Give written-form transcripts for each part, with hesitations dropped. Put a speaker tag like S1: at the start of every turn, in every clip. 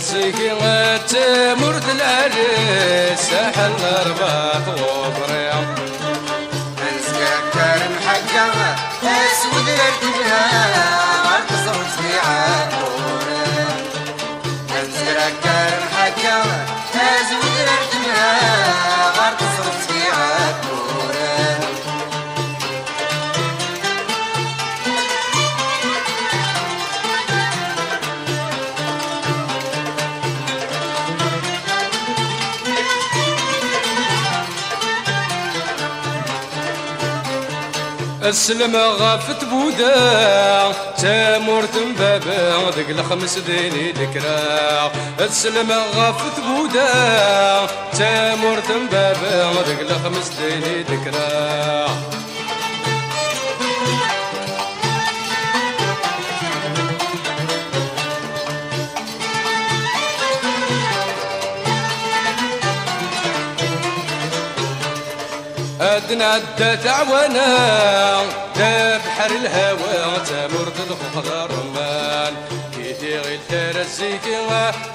S1: الزيكي تمرد العريس ساحل الرباط وبريم
S2: انزكر كرم حقا اسود ركبها غرق صوت في عالورم انزكر كرم حقا اسود ركبها غرق صوت في عالورم
S1: السلم غافت بودا تامور تنبابا دق الخمس ديني ذكرى السلم غافت بودا تامور تنبابا دق الخمس ديني ذكرى أدنى عدى تعوانا دا بحر الهوى تامر تدخل غرمان كيتي غير ترى الزيكي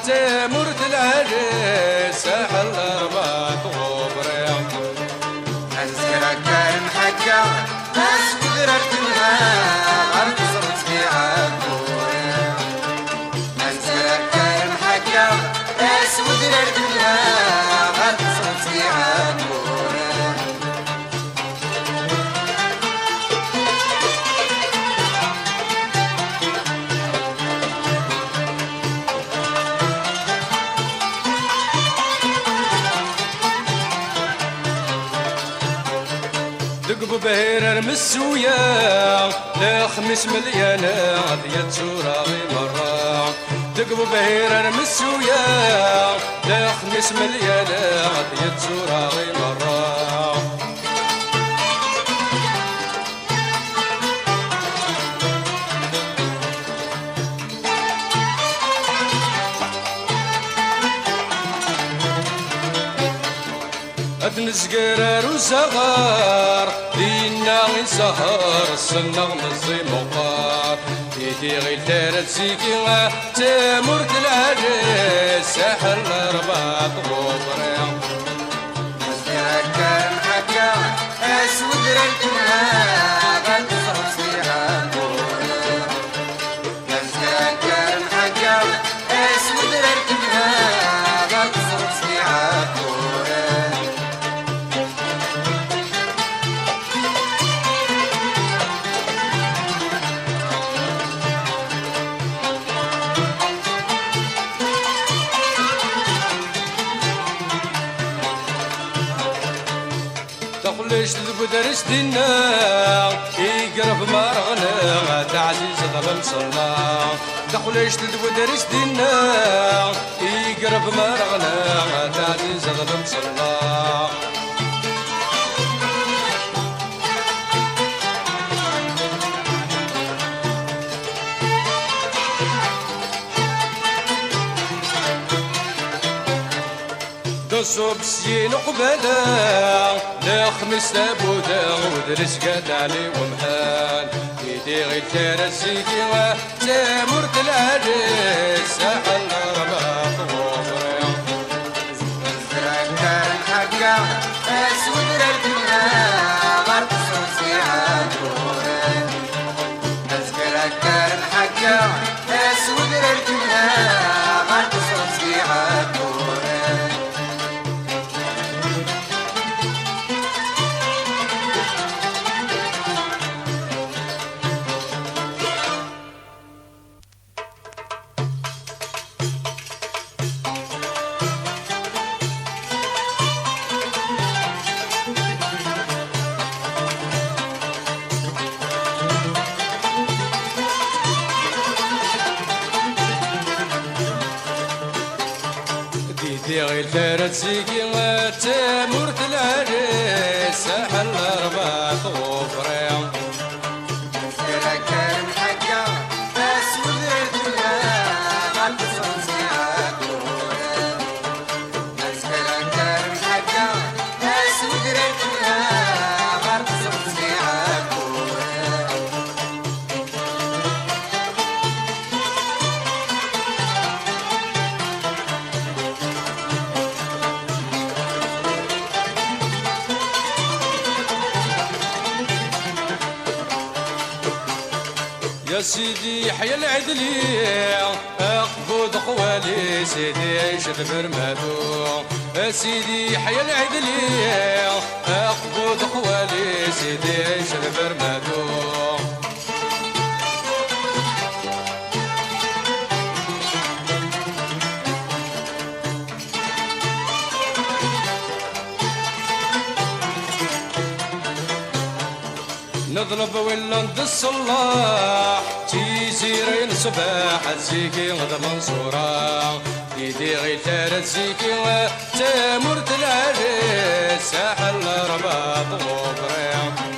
S1: تامر العريس ساحل الرباط وبريم
S2: انزكر كرم حقا اسود ركبها غرق صوت في عالورم انزكر كرم حقا اسود ركبها غرق صوت في عالورم
S1: دقب بهير المسوية لا خمس مليانة عطية صورة مرة دقب بهير المسوية لا خمس مليانة عطية صورة مرة نزقرار وصغار دينا غي سهر السنغ مزي مقار يدي غي تارت زيكي تامر العريس ساحل الرباط وبريم
S2: نزكر حقا اسود ركبها غرق صوت في عالورم نزكر حقا اسود ركبها غرق صوت في عالورم
S1: تخليش البدرس دينا يقرب مرغنا تعزيز ظلم صلى تخليش البدرس دينا يقرب مرغنا تعزيز ظلم صلى صوب سين قبالا لا خمس لابودا ودرس قاد علي ومحال يدي غير تارا الزيكي تامر العريس ساحل الرباط وبريم
S2: نزكر حقا اسود ركبها غرق صوت في عالورم نزكر حقا اسود ركبها غرق صوت في عالورم
S1: دي غير تارت زيكي تامر العريس ساحل الرباط وبريم
S2: نزكر حقا اسود ركبها غرق صوت في عالورم نزكر حقا اسود ركبها غرق صوت في عالورم
S1: يا سيدي حيا العدلي اقبض خوالي سيدي شد برمادو يا سيدي حيا العدلي اقبض خوالي سيدي شد برمادو نضرب ولا ندس الله تيزيرين صباح الزيكي غدا منصورة يدي غير ثالث زيكي تامر تلالي ساحل رباط غبريم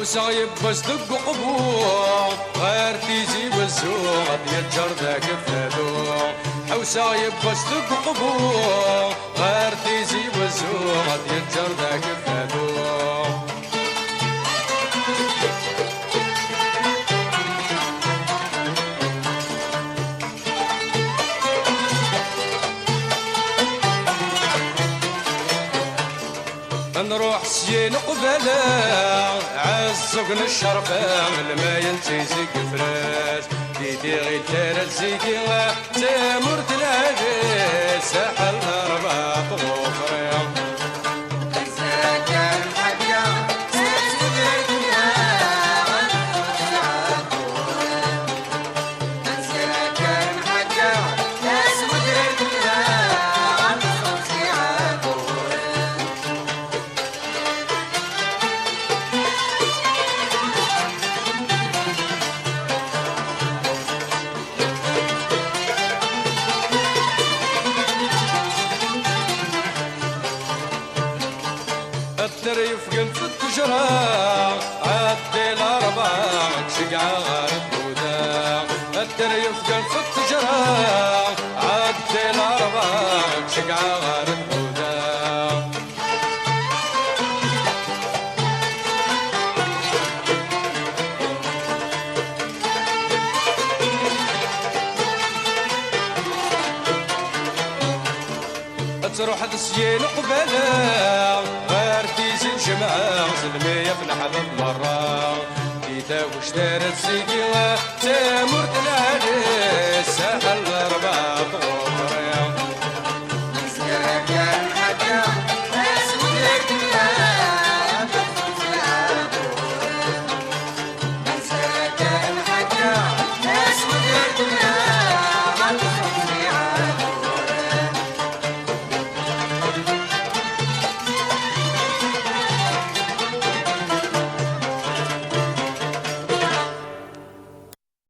S1: حوسة يبس دق قبوع غير تيزي والزوغ يتجر ذاك فادو حوسة يبس دق قبوع غير تيزي والزوغ يتجر ذاك فادو نروح سيين قبلا عزقنا الشرفة لما ينتيزي قفراس ديدي غير ثلاث زيكي تامر تلاقي ساحل رباط غفرين يفقن في التجرة عدي الأربعة شقعة غارب بودا الدر يفقن في التجرة عدي الأربعة شقعة غارب بودا تروح تسيين قبالة غير تيزي وجمعة زلمية في الحباب مرة كيدا وش دارت زيكي تامر تلالي ساحل